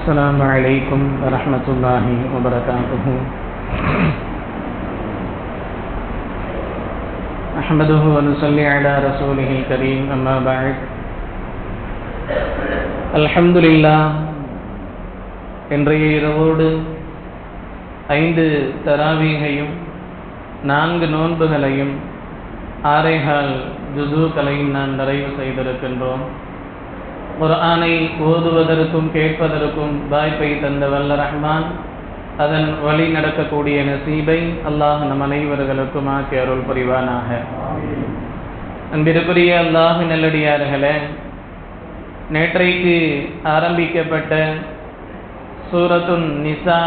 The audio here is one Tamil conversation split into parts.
السلام عليكم ورحمة الله وبركاته. أحمده ونصلي على رسوله الكريم أما بعد. الحمد لله. இன்றைய இரவோடு 5 தராவீகையும் 4 நோன்புகளையும் 6 ஜுஸூக்களையும் நாம் நிறைவு செய்திருக்கின்றோம். குர்ஆனை ஓதுவதற்கும் கேட்பதற்கும் வாய்ப்பை தந்த வல்ல ரஹ்மான் அதன் வழி நடக்கக்கூடிய நசீபை அல்லாஹ் நம் அனைவர்களுக்கும் ஆக்கி அருள் புரிவானாக. அன்பிற்குரிய அல்லாஹ் நல்லடியார்களே, நேற்றைக்கு ஆரம்பிக்கப்பட்ட சூரத்துன் நிசா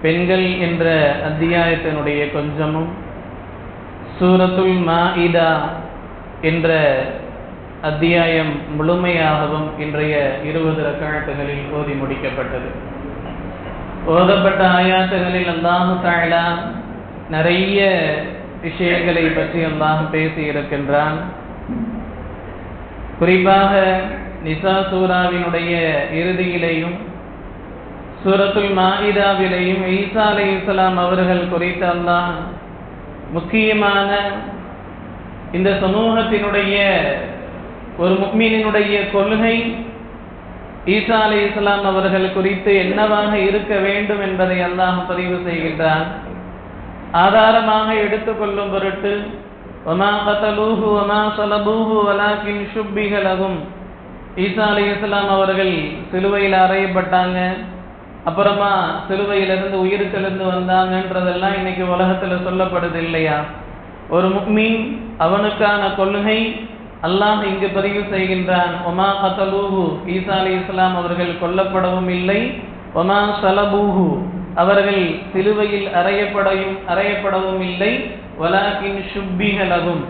பெண்கள் என்ற அத்தியாயத்தினுடைய கொஞ்சமும், சூரத்துல் மாஇதா என்ற அத்தியாயம் முழுமையாகவும் இன்றைய 20 ரக்அத்துகளில் ஓதி முடிக்கப்பட்டது. ஓதப்பட்ட ஆயாத்துகளில் அல்லாஹ் தஆலா நிறைய விஷயங்களை பற்றி அல்லாஹ் பேசி இருக்கின்றான். குறிப்பாக நிசா சூராவினுடைய இறுதியிலேயும் சூரத்துல் மாஇதாவிலேயும் ஈசா அலைஹிஸ்ஸலாம் அவர்கள் குறித்து அல்லாஹ் முக்கியமான இந்த சமூகத்தினுடைய ஒரு முஃமினினுடைய கொள்கை ஈசா அலைஹிஸ்ஸலாம் அவர்கள் குறித்து என்னவாக இருக்க வேண்டும் என்பதை அல்லாஹ் பதிவு செய்கின்றான். ஆதாரமாக எடுத்துக்கொள்ளும் பொருட்டு வமா கதலூஹு வமா ஸலபூஹு வலாக்கின் ஷுப்பிஹ லஹும், ஈசா அலைஹிஸ்ஸலாம் அவர்கள் சிலுவையில் அறையப்பட்டாங்க, அப்புறமா சிலுவையிலிருந்து உயிர் தெழுந்து வந்தாங்கன்றதெல்லாம் இன்னைக்கு உலகத்தில் சொல்லப்படுது இல்லையா? ஒரு முஃமின் அவனுக்கான கொள்கை அல்லாஹ் இங்கு பதிவு செய்கின்றான். ஒமா கதலூஹு, ஈசா அலைஹிஸ்ஸலாம் அவர்கள் கொல்லப்படவும் இல்லை, ஒமா ஸலபூஹு, அவர்கள் சிலுவையில் அறையப்படவும் இல்லை, வலாக்கின் ஷுப்பிஹ லஹும்,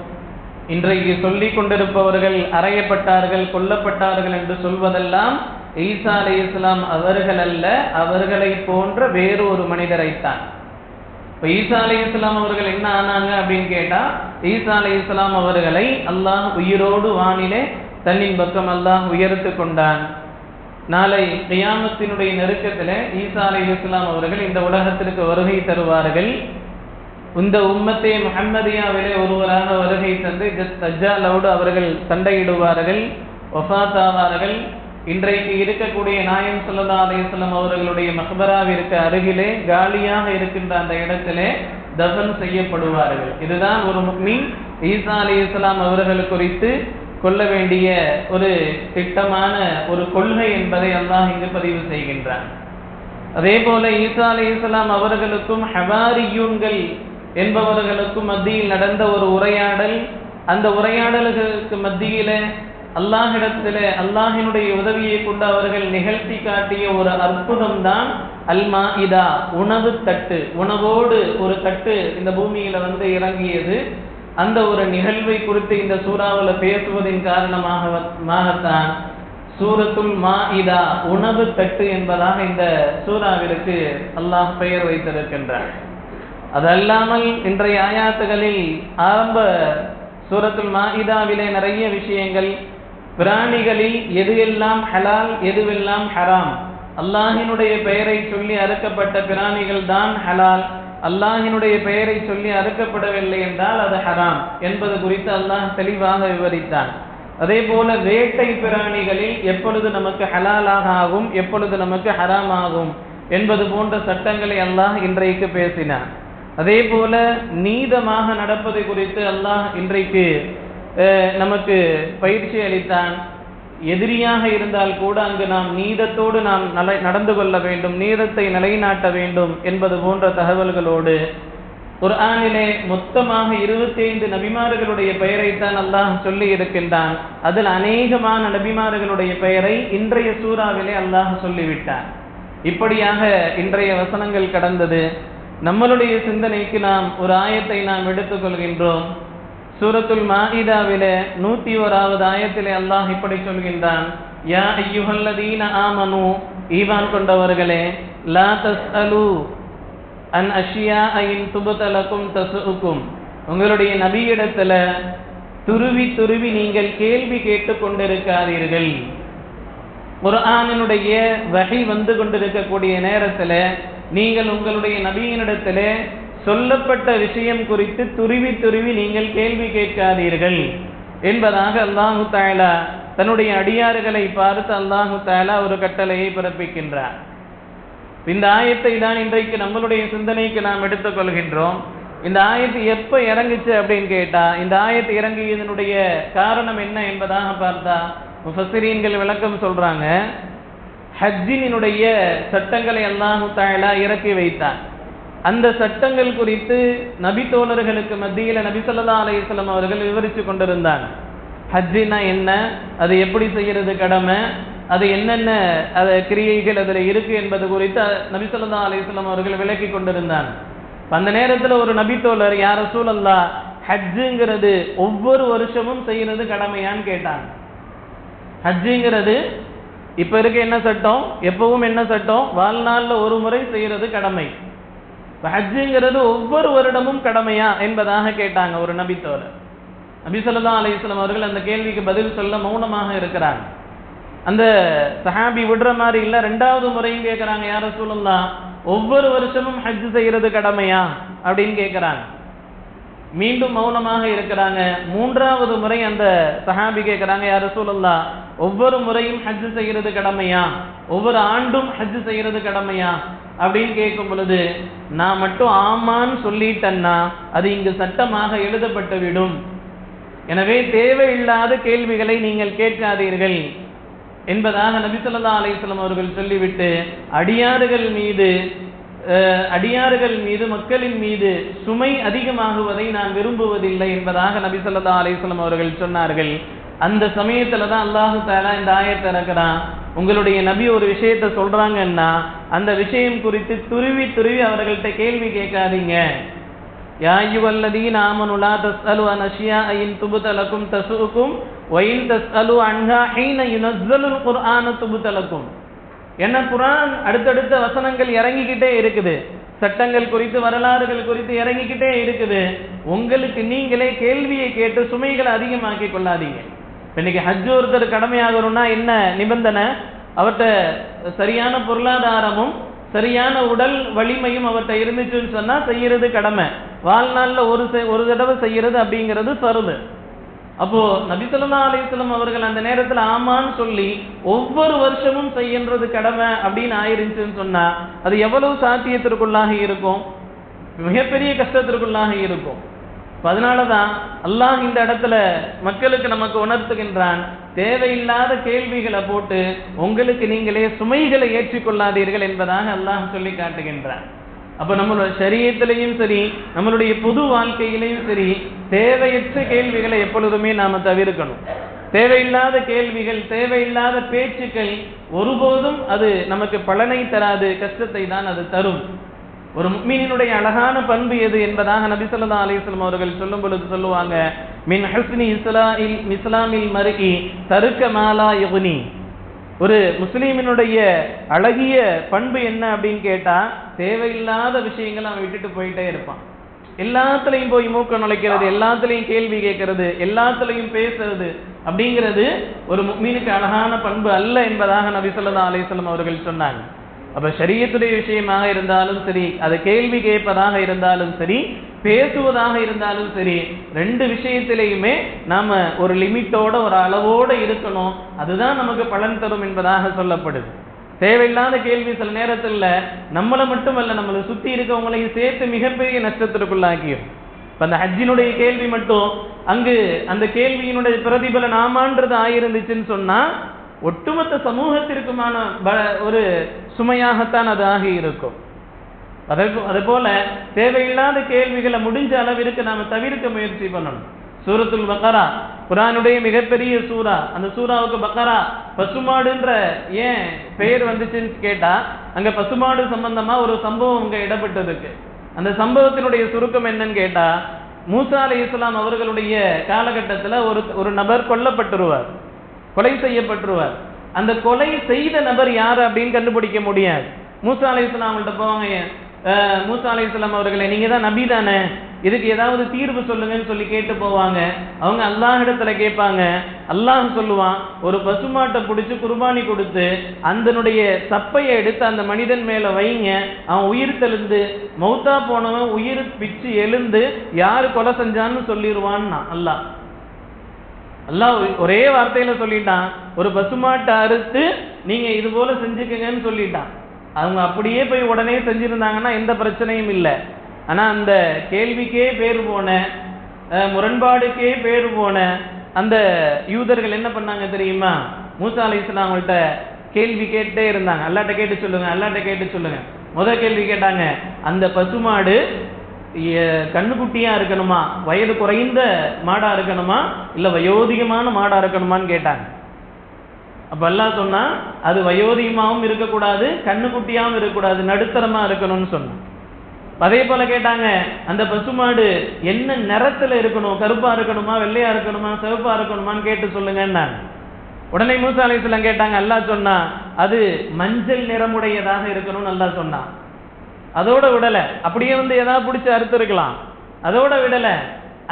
இன்றைக்கு சொல்லிக் கொண்டிருப்பவர்கள் அறையப்பட்டார்கள் கொல்லப்பட்டார்கள் என்று சொல்வதெல்லாம் ஈசா அலைஹிஸ்ஸலாம் அவர்கள் அல்ல, அவர்களை போன்ற வேறு ஒரு மனிதரைத்தான். இப்போ ஈசா அலைஹிஸ்ஸலாம் அவர்கள் என்ன ஆனாங்க அப்படின்னு கேட்டா, ஈசா அலைஹிஸ்ஸலாம் அவர்களை அல்லாஹ் உயிரோடு வானிலே தன்னின் பக்கம் அல்லாஹ் உயர்த்து கொண்டான். நாளை கியாமத்தினுடைய நெருக்கத்தில் ஈசா அலைஹிஸ்ஸலாம் அவர்கள் இந்த உலகத்திற்கு வருகை தருவார்கள். இந்த உம்மத்தே முஹம்மதியாவிலே ஒருவராக வருகை தந்து தஜ்ஜாலோடு அவர்கள் சண்டையிடுவார்கள், வஃபாத் ஆவார்கள். இன்றைக்கு இருக்கக்கூடிய நாயம் ஸல்லல்லாஹு அலைஹி வஸல்லம் அவர்களுடைய மக்பராவிற்கு அருகிலே காலியாக இருக்கின்ற அந்த இடத்திலே தஃன் செய்யப்படுவார்கள். இதுதான் ஒரு முஃமின் ஈசா அலைஹிஸ்ஸலாம் அவர்கள் குறித்து கொள்ள வேண்டிய ஒரு திட்டமான ஒரு கொள்கை என்பதை அல்லாஹ் இங்கு பதிவு செய்கின்றான். அதே போல ஈசா அலைஹிஸ்ஸலாம் அவர்களுக்கும் ஹவாரியூன்கள் என்பவர்களுக்கும் மத்தியில் நடந்த ஒரு உரையாடல், அந்த உரையாடல்களுக்கு மத்தியில அல்லாஹிடத்திலே அல்லாஹினுடைய உதவியை கொண்டு அவர்கள் நிகழ்த்தி காட்டிய ஒரு அற்புதம் தான் அல் மாஇதா, உணவு தட்டு. உணவோடு ஒரு தட்டு இந்த பூமியில இறங்கியது. அந்த ஒரு நிகழ்வை குறித்து இந்த சூறாவில் பேசுவதின் காரணமாகத்தான் சூரத்துல் மாஇதா, உணவு தட்டு என்பதாக இந்த சூறாவிற்கு அல்லாஹ் பெயர் வைத்திருக்கின்றார். அதல்லாமல் இன்றைய ஆயாத்துகளில் ஆரம்ப சூரத்துல் மாஇதாவிலே நிறைய விஷயங்கள், பிராணிகளில் எது எல்லாம் ஹலால் எதுவெல்லாம் ஹராம், அல்லாஹினுடைய பெயரை சொல்லி அறுக்கப்பட்ட பிராணிகள் தான் ஹலால், அல்லாஹினுடைய பெயரை சொல்லி அறுக்கப்படவில்லை என்றால் அது ஹராம் என்பது குறித்து அல்லாஹ் தெளிவாக விவரித்தான். அதே போல வேட்டை பிராணிகளில் எப்பொழுது நமக்கு ஹலாலாக ஆகும் எப்பொழுது நமக்கு ஹராம் ஆகும் என்பது போன்ற சட்டங்களை அல்லாஹ் இன்றைக்கு பேசினான். அதே போல நீதமாக நடப்பது குறித்து அல்லாஹ் இன்றைக்கு நமக்கு பயிற்சி அளித்தான். எதிரியாக இருந்தால் கூட அங்கு நாம் நீதத்தோடு நாம் நடந்து கொள்ள வேண்டும், நீதத்தை நிலைநாட்ட வேண்டும் என்பது போன்ற தகவல்களோடு குர்ஆனிலே மொத்தமாக 25 நபிமார்களுடைய பெயரைத்தான் அல்லாஹ் சொல்லி இருக்கின்றான். அதில் அநேகமான நபிமார்களுடைய பெயரை இன்றைய சூறாவிலே அல்லாஹ் சொல்லிவிட்டான். இப்படியாக இன்றைய வசனங்கள் கடந்தது. நம்மளுடைய சிந்தனைக்கு நாம் ஒரு ஆயத்தை நாம் எடுத்துக்கொள்கின்றோம். சூரத்துல் மாஇதாவிலே 101வது ஆயத்திலே அல்லாஹ் இப்படி சொல்கின்றான், யா அய்யுஹல்லதீன ஆமனு, ஈமான் கொண்டவர்களே, லா தஸ்அலு அன் அஷ்யாஅ இன் துபத லகும் தஸ்உகும், உங்களுடைய நபியிடத்துல துருவி துருவி நீங்கள் கேள்வி கேட்டு கொண்டிருக்காதீர்கள். குர்ஆனினுடைய வஹி வந்து கொண்டிருக்கக்கூடிய நேரத்தில் நீங்கள் உங்களுடைய நபியினிடத்தில் சொல்லப்பட்ட விஷயம் குறித்து துருவி துருவி நீங்கள் கேள்வி கேட்காதீர்கள் என்பதாக அல்லாஹு தஆலா தன்னுடைய அடியார்களை பார்த்து அல்லாஹு தஆலா ஒரு கட்டளையை பிறப்பிக்கின்றார். இந்த ஆயத்தை தான் இன்றைக்கு நம்மளுடைய சிந்தனைக்கு நாம் எடுத்துக்கொள்கின்றோம். இந்த ஆயத்து எப்போ இறங்குச்சு அப்படின்னு கேட்டால், இந்த ஆயத்து இறங்கியதனுடைய காரணம் என்ன என்பதாக பார்த்தா முஃபஸ்ஸிரீன்கள் விளக்கம் சொல்றாங்க. ஹஜ்ஜினுடைய சட்டங்களை அல்லாஹு தஆலா இறக்கி வைத்தார். அந்த சட்டங்கள் குறித்து நபி தோழர்களுக்கு மத்தியில் நபி ஸல்லல்லாஹு அலைஹி வஸல்லம் அவர்கள் விவரித்து கொண்டிருந்தாங்க. ஹஜ்ஜினா என்ன, அது எப்படி செய்யறது கடமை, அது என்னென்ன கிரியைகள் அதில் இருக்கு என்பது குறித்து நபி ஸல்லல்லாஹு அலைஹி வஸல்லம் அவர்கள் விளக்கி கொண்டிருந்தாங்க. அந்த நேரத்தில் ஒரு நபி தோழர், யா ரசூலல்லாஹ், ஹஜ்ஜுங்கிறது ஒவ்வொரு வருஷமும் செய்யறது கடமையான்னு கேட்டாங்க. ஹஜ்ஜுங்கிறது இப்ப இருக்க என்ன சட்டம், எப்பவும் என்ன சட்டம், வாழ்நாளில் ஒரு முறை செய்யறது கடமை. ஹஜ்ஜுங்கிறது ஒவ்வொரு வருடமும் கடமையா என்பதாக கேட்டாங்க ஒரு நபி தோழர். நபி ஸல்லல்லாஹு அலைஹி வஸல்லம் அவர்கள் அந்த கேள்விக்கு பதில் சொல்ல மௌனமாக இருக்கிறாங்க. அந்த சஹாபி விடுற மாதிரி இல்லை, ரெண்டாவது முறையும் கேட்குறாங்க, யா ரசூலல்லாஹ், ஒவ்வொரு வருஷமும் ஹஜ் செய்யறது கடமையா அப்படின்னு கேட்குறாங்க. மீண்டும் மௌனமாக இருக்கிறாங்க. மூன்றாவது முறை அந்த சஹாபி கேட்குறாங்க, யா ரசூலல்லாஹ், ஒவ்வொரு முறையும் ஹஜ் செய்யறது கடமையா, ஒவ்வொரு ஆண்டும் ஹஜ் செய்யறது கடமையா அப்படின்னு கேட்கும் பொழுது, நான் மட்டும் ஆமான்னு சொல்லிட்டேன்னா அது இங்கு சட்டமாக எழுதப்பட்டு விடும். எனவே தேவையில்லாத கேள்விகளை நீங்கள் கேட்காதீர்கள் என்பதாக நபி ஸல்லல்லாஹு அலைஹி வஸல்லம் அவர்கள் சொல்லிவிட்டு, அடியார்கள் மீது மக்களின் மீது சுமை அதிகமாகுவதை நான் விரும்புவதில்லை என்பதாக நபி ஸல்லல்லாஹு அலைஹி வஸல்லம் அவர்கள் சொன்னார்கள். அந்த சமயத்துல தான் அல்லாஹு தஆலா இந்த ஆயத்தை இறக்குறான். உங்களுடைய நபி ஒரு விஷயத்தை சொல்றாங்கன்னா அந்த விஷயம் குறித்து துருவி துருவி அவர்கள்ட்ட கேள்வி கேட்காதீங்க. யா அய்யுஹல்லதீன ஆமனு லா தஸ்அலு அன் அஷ்யாஅ இன் துப்த லகும் தஸுகும் வ இன் தஸ்அலு அன்ஹா ஹீன யுனஸ்ஸலுல் குர்ஆன துப்த லகும். என்ன, குர்ஆன் அடுத்தடுத்த வசனங்கள் இறங்கிக்கிட்டே இருக்குது, சட்டங்கள் குறித்து வரலாறுகள் குறித்து இறங்கிக்கிட்டே இருக்குது. உங்களுக்கு நீங்களே கேள்வியை கேட்டு சுமைகளை அதிகமாக்கி கொள்ளாதீங்க. இன்னைக்கு ஹஜ் ஒருத்தர் கடமையாகணும்னா என்ன நிபந்தனை, அவர்கிட்ட சரியான பொருளாதாரமும் சரியான உடல் வலிமையும் அவர்கிட்ட இருந்துச்சுன்னு சொன்னா செய்யறது கடமை. வாழ்நாளில் ஒரு தடவை செய்யறது அப்படிங்கிறது ஃபர்து. அப்போ நபி ஸல்லல்லாஹு அலைஹி வஸல்லம் அவர்கள் அந்த நேரத்தில் ஆமான்னு சொல்லி ஒவ்வொரு வருஷமும் செய்யறது கடமை அப்படின்னு ஆயிருந்துச்சுன்னு சொன்னா அது எவ்வளவு சாத்தியத்திற்குள்ளாக இருக்கும், மிகப்பெரிய கஷ்டத்திற்குள்ளாக இருக்கும். அதனாலதான் அல்லாஹ் இந்த இடத்துல மக்களுக்கு நமக்கு உணர்த்துகின்றான், தேவையில்லாத கேள்விகளை போட்டு உங்களுக்கு நீங்களே சுமைகளை ஏற்றிக்கொள்ளாதீர்கள் என்பதாக அல்லாஹ் சொல்லி காட்டுகின்றான். அப்ப நம்மளோட ஷரியத்திலையும் சரி, நம்மளுடைய பொது வாழ்க்கையிலையும் சரி, தேவையற்ற கேள்விகளை எப்பொழுதுமே நாம தவிர்க்கணும். தேவையில்லாத கேள்விகள், தேவையில்லாத பேச்சுக்கள் ஒருபோதும் அது நமக்கு பலனை தராது, கஷ்டத்தை தான் அது தரும். ஒரு முஃமினினுடைய அழகான பண்பு எது என்பதாக நபி ஸல்லல்லாஹு அலைஹி வஸல்லம் அவர்கள் சொல்லும் பொழுது சொல்லுவாங்க, மின் ஹஸ்னி இஸ்லாமில் மர்இ தருக்க மா லா யுக்னி. ஒரு முஸ்லீமினுடைய அழகிய பண்பு என்ன அப்படின்னு கேட்டா, தேவையில்லாத விஷயங்களை அவன் விட்டுட்டு போயிட்டே இருப்பான். எல்லாத்துலையும் போய் மூக்க நுழைக்கிறது, எல்லாத்துலையும் கேள்வி கேட்கறது, எல்லாத்துலையும் பேசுறது அப்படிங்கிறது ஒரு முஃமினுக்கு அழகான பண்பு அல்ல என்பதாக நபி ஸல்லல்லாஹு அலைஹி வஸல்லம் அவர்கள் சொன்னாங்க. அப்ப ஷரியத்துடைய விஷயமாக இருந்தாலும் சரி, அதை கேள்வி கேட்பதாக இருந்தாலும் சரி, பேசுவதாக இருந்தாலும் சரி, ரெண்டு விஷயத்திலையுமே நாம ஒரு லிமிட்டோட ஒரு அளவோட இருக்கணும். அதுதான் நமக்கு பலன் தரும் என்பதாக சொல்லப்படுது. தேவையில்லாத கேள்வி சில நேரத்தில் நம்மளை மட்டுமல்ல, நம்மளை சுத்தி இருக்கவங்களையும் சேர்த்து மிகப்பெரிய நஷ்டத்திற்குள்ளாக்கியும். இப்ப அந்த ஹஜ்ஜினுடைய கேள்வி மட்டும் அங்கு அந்த கேள்வியினுடைய பிரதிபலன் ஆமான்றது ஆயிருந்துச்சுன்னு சொன்னா ஒட்டுமொத்த சமூகத்திற்குமான ஒரு சுமையாகத்தான் அது ஆகி இருக்கும். அதே போல தேவையில்லாத கேள்விகளை முடிஞ்ச அளவிற்கு நாம தவிர்க்க முயற்சி பண்ணணும். சூரத்துல் பக்கரா குர்ஆனுடைய மிகப்பெரிய சூரா. அந்த சூராவுக்கு பக்கரா பசுமாடுன்ற ஏன் பெயர் வந்துச்சுன்னு கேட்டா, அங்க பசுமாடு சம்பந்தமா ஒரு சம்பவம் அங்க இடப்பட்டதுக்கு. அந்த சம்பவத்தினுடைய சுருக்கம் என்னன்னு கேட்டா, மூசா அலைஹிஸ்ஸலாம் அவர்களுடைய காலகட்டத்தில் ஒரு நபர் கொல்லப்பட்டுருவார், கொலை செய்யப்பட்டுருவார். அந்த கொலை செய்த நபர் யாரு அப்படின்னு கண்டுபிடிக்க முடியாது. மூசா அலைஹிஸ்ஸலாம் அவங்கள்ட்ட போவாங்க, மூசா அலைஹிஸ்ஸலாம் அவர்களே, நீங்க தான் நபி தானே, இதுக்கு ஏதாவது தீர்வு சொல்லுங்கன்னு சொல்லி கேட்டு போவாங்க. அவங்க அல்லாஹ்விடத்துல கேட்பாங்க. அல்லாஹ் சொல்லுவான், ஒரு பசுமாட்டை பிடிச்சி குர்பானி கொடுத்து அதனுடைய சப்பையை எடுத்து அந்த மனிதன் மேல வைங்க, அவன் உயிர் தெளிந்து மௌத்தா போனவன் உயிர் பிச்சு எழுந்து யாரு கொலை செஞ்சான்னு சொல்லிடுவான்னா அல்லாஹ் ஒரே வார்த்தையில சொல்லிட்டான். ஒரு பசுமாட்டை அறுத்து நீங்க இது போல செஞ்சுக்கங்கன்னு சொல்லிட்டான். அவங்க அப்படியே போய் உடனே செஞ்சிருந்தாங்கன்னா எந்த பிரச்சனையும் இல்லை. ஆனா அந்த கேள்விக்கே பேர் போன, முரண்பாடுக்கே பேர் போன அந்த யூதர்கள் என்ன பண்ணாங்க தெரியுமா? மூசா அலைஹிஸ்ஸலாம் அவங்கள்ட்ட கேள்வி கேட்டே இருந்தாங்க. அல்லாஹ்ட்ட கேட்டு சொல்லுங்க, அல்லாஹ்ட்ட கேட்டு சொல்லுங்க. முதல் கேள்வி கேட்டாங்க, அந்த பசுமாடு கண்ணுக்குட்டியா இருக்கணுமா, வயது குறைந்த மாடா இருக்கணுமா, இல்ல வயோதிகமான மாடா இருக்கணுமான்னு கேட்டாங்க. அப்ப அல்லாஹ் சொன்னா, அது வயோதிகமாவும் இருக்கக்கூடாது, கண்ணுக்குட்டியாவும் இருக்கக்கூடாது, நடுத்தரமா இருக்கணும்னு சொன்னான். அதே போல கேட்டாங்க, அந்த பசுமாடு என்ன நிறத்துல இருக்கணும், கருப்பா இருக்கணுமா, வெள்ளையா இருக்கணுமா, சிவப்பா இருக்கணுமான்னு கேட்டு சொல்லுங்க. உடனே மூசா அலைஹிஸ்ஸலாம் கேட்டாங்க. அல்லாஹ் சொன்னா, அது மஞ்சள் நிறமுடையதாக இருக்கணும்னு அல்லாஹ் சொன்னான். அதோட விடல, அப்படியே ஏதாவது பிடிச்சி அறுத்து இருக்கலாம். அதோட விடல,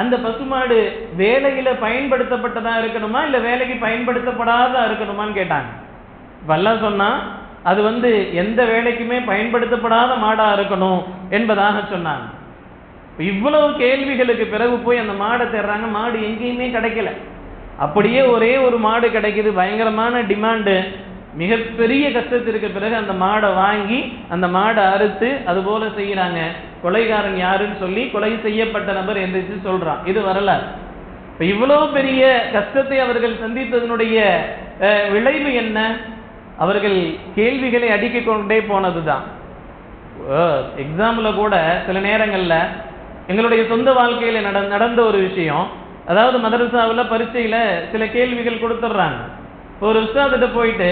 அந்த பசுமாடு வேலையில பயன்படுத்தப்பட்டதா இருக்கணுமா, இல்ல வேலைக்கு பயன்படுத்தப்படாதா இருக்கணுமான்னு கேட்டாங்க. அல்லாஹ் சொன்னா, அது எந்த வேலைக்குமே பயன்படுத்தப்படாத மாடா இருக்கணும் என்பதாக சொன்னாங்க. இவ்வளவு கேள்விகளுக்கு பிறகு போய் அந்த மாடை தேடுறாங்க. மாடு எங்கேயுமே கிடைக்கல. அப்படியே ஒரே ஒரு மாடு கிடைக்குது, பயங்கரமான டிமாண்டு. மிகப்பெரிய கஷ்டத்திற்கு பிறகு அந்த மாடை வாங்கி அந்த மாடை அறுத்து அது போல செய்யறாங்க. கொலைகாரன் யாருன்னு சொல்லி கொலை செய்யப்பட்ட நபர் எந்திரிச்சு சொல்றான். இது வரலாறு. இப்ப இவ்வளவு பெரிய கஷ்டத்தை அவர்கள் சந்தித்ததனுடைய விளைவு என்ன? அவர்கள் கேள்விகளை அடுக்கிக் கொண்டே போனதுதான். எக்ஸாம்ல கூட சில நேரங்கள்ல எங்களுடைய சொந்த வாழ்க்கையில நடந்த ஒரு விஷயம். அதாவது மதரசாவில் பரீட்சையில சில கேள்விகள் கொடுத்துட்றாங்க. ஒரு உஸ்தாதிட்ட போயிட்டு,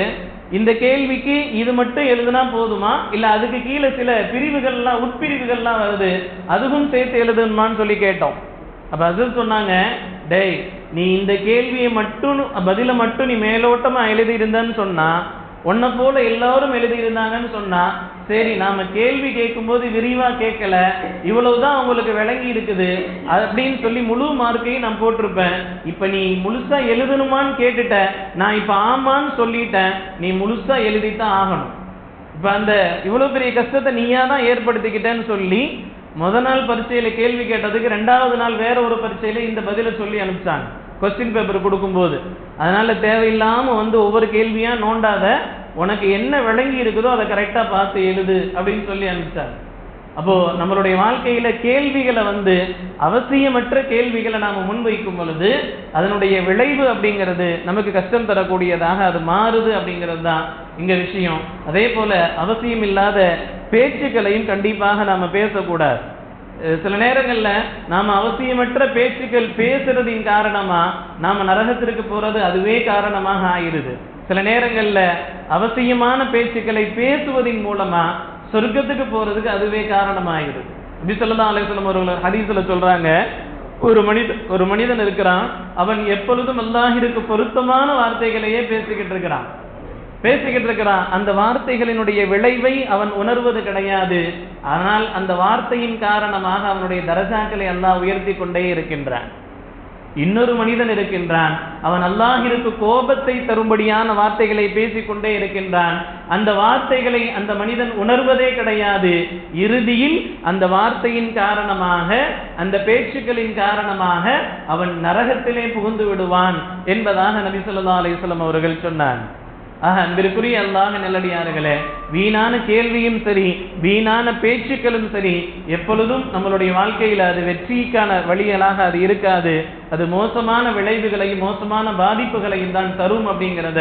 இந்த கேள்விக்கு இது மட்டும் எழுதுனா போதுமா, இல்ல அதுக்கு கீழே சில பிரிவுகள்லாம் உட்பிரிவுகள்லாம் வருது, அதுவும் சேர்த்து எழுதுமான்னு சொல்லி கேட்டோம். அப்ப அது சொன்னாங்க, டேய், நீ இந்த கேள்வியை மட்டும் பதில மட்டும் நீ மேலோட்டமா எழுதி இருந்தன்னு சொன்னா, உன்னை போல எல்லாரும் எழுதியிருந்தாங்கன்னு சொன்னா, சரி நாம கேள்வி கேட்கும் போது விரிவா கேட்கல, இவ்வளவுதான் உங்களுக்கு விளங்கி இருக்குது அப்படின்னு சொல்லி முழு மார்க்கையும் நான் போட்டிருப்பேன். இப்ப நீ முழுசா எழுதணுமான்னு கேட்டுட்ட, நான் இப்ப ஆமான்னு சொல்லிட்டேன், நீ முழுசா எழுதித்தான் ஆகணும். இப்ப அந்த இவ்வளவு பெரிய கஷ்டத்தை நீயா தான் ஏற்படுத்திக்கிட்டேன்னு சொல்லி முதல் நாள் பரீட்சையில கேள்வி கேட்டதுக்கு 2வது நாள் வேற ஒரு பரீட்சையில இந்த பதில சொல்லி அனுப்பிச்சாங்க, கொஸ்டின் பேப்பர் கொடுக்கும்போது. அதனால தேவையில்லாம ஒவ்வொரு கேள்வியா நோண்டாத, உனக்கு என்ன விளங்கி இருக்குதோ அதை கரெக்டா பார்த்து எழுது அப்படின்னு சொல்லி அனுப்பிச்சாங்க. அப்போ நம்மளுடைய வாழ்க்கையில கேள்விகளை அவசியமற்ற கேள்விகளை நாம முன்வைக்கும் பொழுது அதனுடைய விளைவு அப்படிங்கிறது நமக்கு கஷ்டம் தரக்கூடியதாக அது மாறுது அப்படிங்கிறது தான் இங்க விஷயம். அதே போல அவசியம் இல்லாத பேச்சுக்களையும் கண்டிப்பாக நாம பேசக்கூடாது. சில நேரங்கள்ல நாம அவசியமற்ற பேச்சுக்கள் பேசுறதின் காரணமா நாம நரகத்திற்கு போறது அதுவே காரணமாக ஆயிருது. சில நேரங்கள்ல அவசியமான பேச்சுக்களை பேசுவதன் மூலமா சொர்க்கத்துக்கு போறதுக்கு அதுவே காரணமாயிருது. நபி ஸல்லல்லாஹு அலைஹி வஸல்லம் அவர்கள் ஹதீஸ்ல சொல்றாங்க, ஒரு மனிதன் இருக்கிறான், அவன் எப்பொழுதும் அல்லாஹ்விற்கு பொருத்தமான வார்த்தைகளையே பேசிக்கிட்டு இருக்கிறான். அந்த வார்த்தைகளினுடைய விளைவை அவன் உணர்வது கிடையாது. ஆனால் அந்த வார்த்தையின் காரணமாக அவனுடைய தரஜாக்களை அல்லாஹ் உயர்த்தி கொண்டே இருக்கின்றான். இன்னொரு மனிதன் இருக்கின்றான், அவன் அல்லாஹ்விற்கு கோபத்தை தரும்படியான வார்த்தைகளை பேசிக்கொண்டே இருக்கின்றான். அந்த வார்த்தைகளை அந்த மனிதன் உணர்வதே கிடையாது. இறுதியில் அந்த வார்த்தையின் காரணமாக, அந்த பேச்சுக்களின் காரணமாக அவன் நரகத்திலே புகுந்து விடுவான் என்பதாக நபி ஸல்லல்லாஹு அலைஹி வஸல்லம் அவர்கள் சொன்னார். அன்பிற்குரிய அல்லாஹ்வின் நல்லடியார்களே, வீணான கேள்வியும் சரி, வீணான பேச்சுக்களும் சரி, எப்பொழுதும் நம்மளுடைய வாழ்க்கையில் அது வெற்றிக்கான வழிகளாக அது இருக்காது. அது மோசமான விளைவுகளையும் மோசமான பாதிப்புகளையும் தான் தரும் அப்படிங்கிறத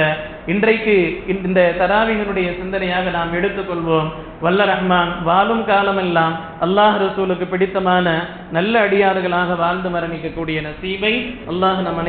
இன்றைக்கு இந்த தராவீஹினுடைய சிந்தனையாக நாம் எடுத்துக்கொள்வோம். வல்ல ரஹ்மான் வாழும் காலமெல்லாம் அல்லாஹ் ரசூலுக்கு பிடித்தமான நல்ல அடியார்களாக வாழ்ந்து மரணிக்கக்கூடிய நசீபை அல்லாஹ் நம்ம